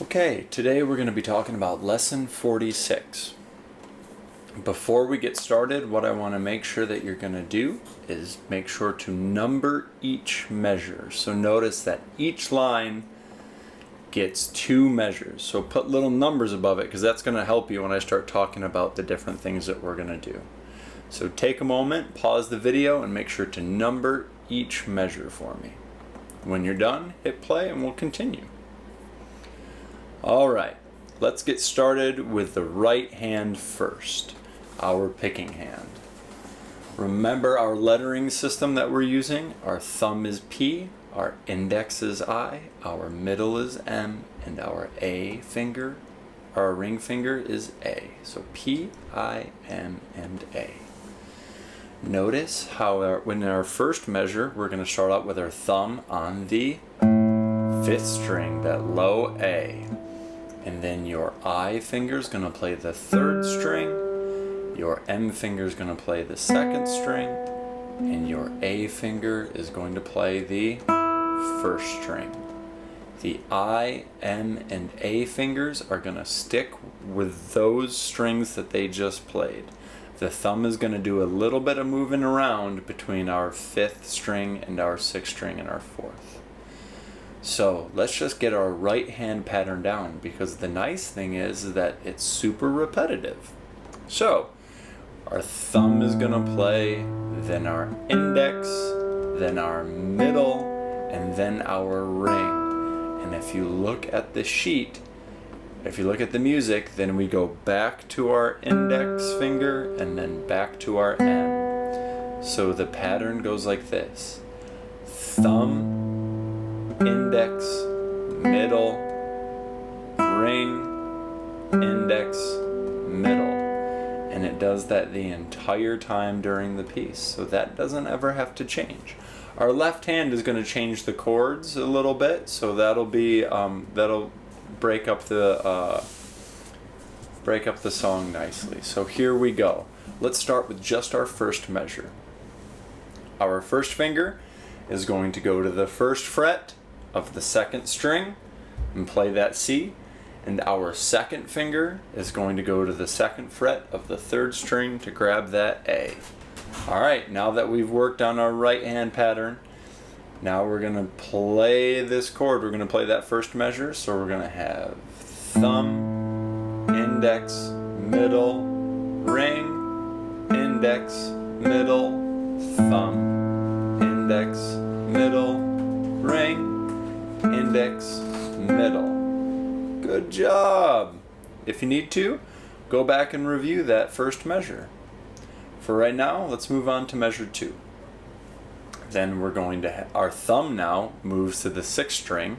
Okay, today we're going to be talking about lesson 46. Before we get started, what I want to make sure that you're going to do is make sure to number each measure. So notice that each line gets 2 measures. So put little numbers above it because that's going to help you when I start talking about the different things that we're going to do. So take a moment, pause the video, and make sure to number each measure for me. When you're done, hit play and we'll continue. Alright, let's get started with the right hand first, our picking hand. Remember our lettering system that we're using? Our thumb is P, our index is I, our middle is M, and our A finger, our ring finger is A. So P, I, M, and A. Notice how when our first measure, we're going to start out with our thumb on the 5th string, that low A. And then your I finger is going to play the 3rd string, your M finger is going to play the 2nd string, and your A finger is going to play the 1st string. The I, M, and A fingers are going to stick with those strings that they just played. The thumb is going to do a little bit of moving around between our 5th string and our 6th string and our 4th. So let's just get our right hand pattern down, because the nice thing is that it's super repetitive. So our thumb is going to play, then our index, then our middle, and then our ring. And if you look at the sheet, if you look at the music, then we go back to our index finger and then back to our M. So the pattern goes like this: thumb, index, middle, ring, index, middle. And it does that the entire time during the piece, so that doesn't ever have to change. Our left hand is going to change the chords a little bit, so that'll be that'll break up the song nicely. So here we go. Let's start with just our first measure. Our first finger is going to go to the 1st fret of the 2nd string and play that C, and our 2nd finger is going to go to the 2nd fret of the 3rd string to grab that A. Alright, now that we've worked on our right hand pattern, now we're going to play this chord. We're going to play that first measure, so we're going to have thumb, index, middle, ring, index, middle, thumb, index, middle, ring, index, middle. Good job! If you need to, go back and review that first measure. For right now, let's move on to measure 2. Then we're going to our thumb now moves to the 6th string,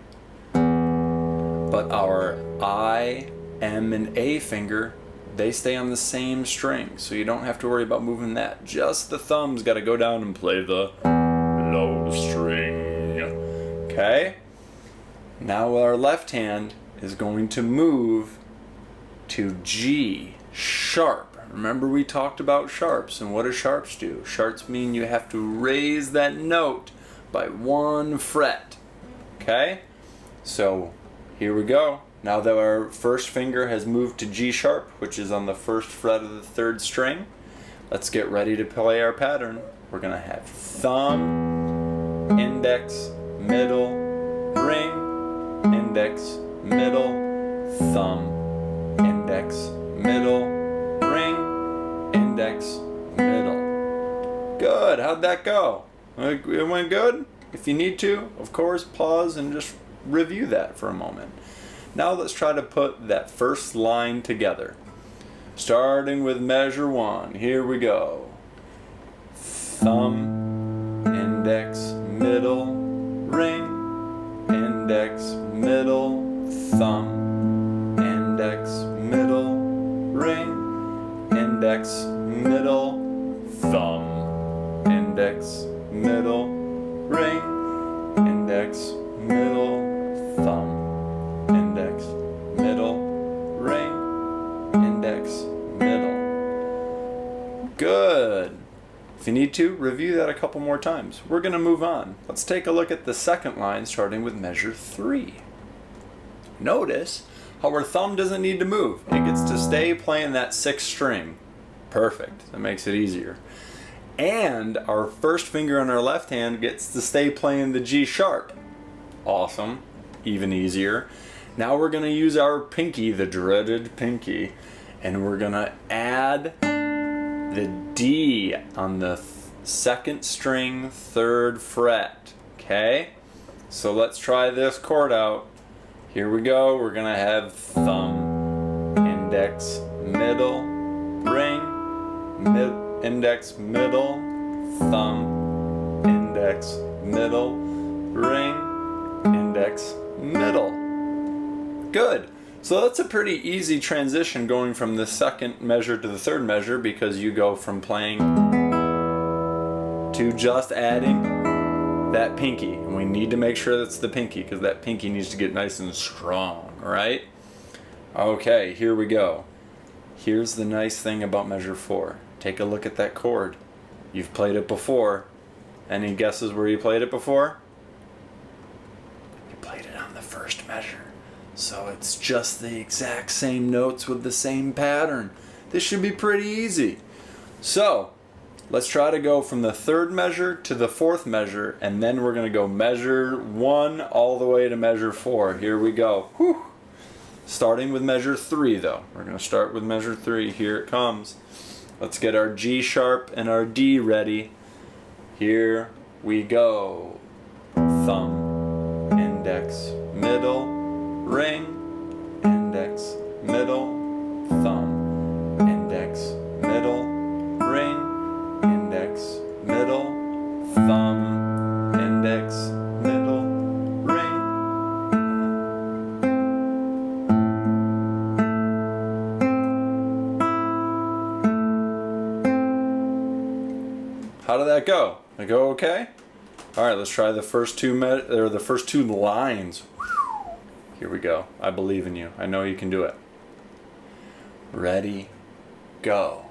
but our I, M, and A finger, they stay on the same string, so you don't have to worry about moving that. Just the thumb's got to go down and play the low string. Okay? Now our left hand is going to move to G sharp. Remember we talked about sharps, and what do sharps do? Sharps mean you have to raise that note by 1 fret. Okay? So here we go. Now that our first finger has moved to G sharp, which is on the 1st fret of the 3rd string, let's get ready to play our pattern. We're going to have thumb, index, middle, ring, index, middle, thumb, index, middle, ring, index, middle. Good. How'd that go? It went good? If you need to, of course, pause and just review that for a moment. Now let's try to put that first line together. Starting with measure 1. Here we go. Thumb, index, middle, ring, index, middle, thumb, index, middle, ring, index, middle, thumb, index, middle, ring, index, middle, thumb, index, middle, ring, index, middle. Good. If you need to, review that a couple more times. We're going to move on. Let's take a look at the second line, starting with measure 3. Notice how our thumb doesn't need to move. It gets to stay playing that 6th string. Perfect. That makes it easier. And our first finger on our left hand gets to stay playing the G sharp. Awesome. Even easier. Now we're going to use our pinky, the dreaded pinky, and we're going to add the D on the 2nd string, 3rd fret. Okay? So let's try this chord out. Here we go. We're going to have thumb, index, middle, ring, index, middle, thumb, index, middle, ring, index, middle. Good. So that's a pretty easy transition going from the 2nd measure to the 3rd measure, because you go from playing to just adding that pinky. And we need to make sure that's the pinky, because that pinky needs to get nice and strong, right? Okay, here we go. Here's the nice thing about measure 4. Take a look at that chord. You've played it before. Any guesses where you played it before? You played it on the 1st measure. So it's just the exact same notes with the same pattern. This should be pretty easy. So let's try to go from the 3rd measure to the 4th measure, and then we're going to go measure 1 all the way to measure 4. Here we go. Whew. Starting with measure 3 though. We're going to start with measure 3. Here it comes. Let's get our G sharp and our D ready. Here we go. Thumb, index, middle, ring, index, middle, thumb, index, middle, ring, index, middle, thumb, index, middle, ring. How did that go? Did it go okay? All right, let's try the first two lines. Here we go. I believe in you. I know you can do it. Ready, go.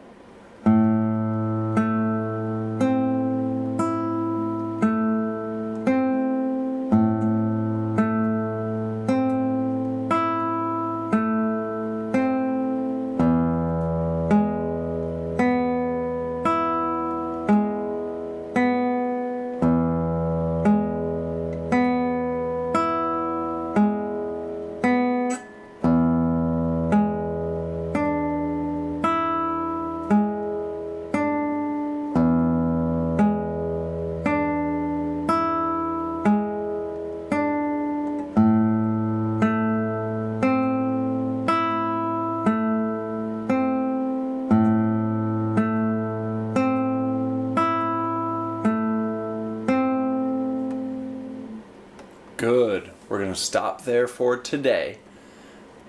Good. We're going to stop there for today.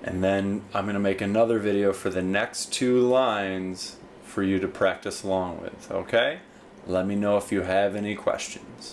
And then I'm going to make another video for the next 2 lines for you to practice along with, okay? Let me know if you have any questions.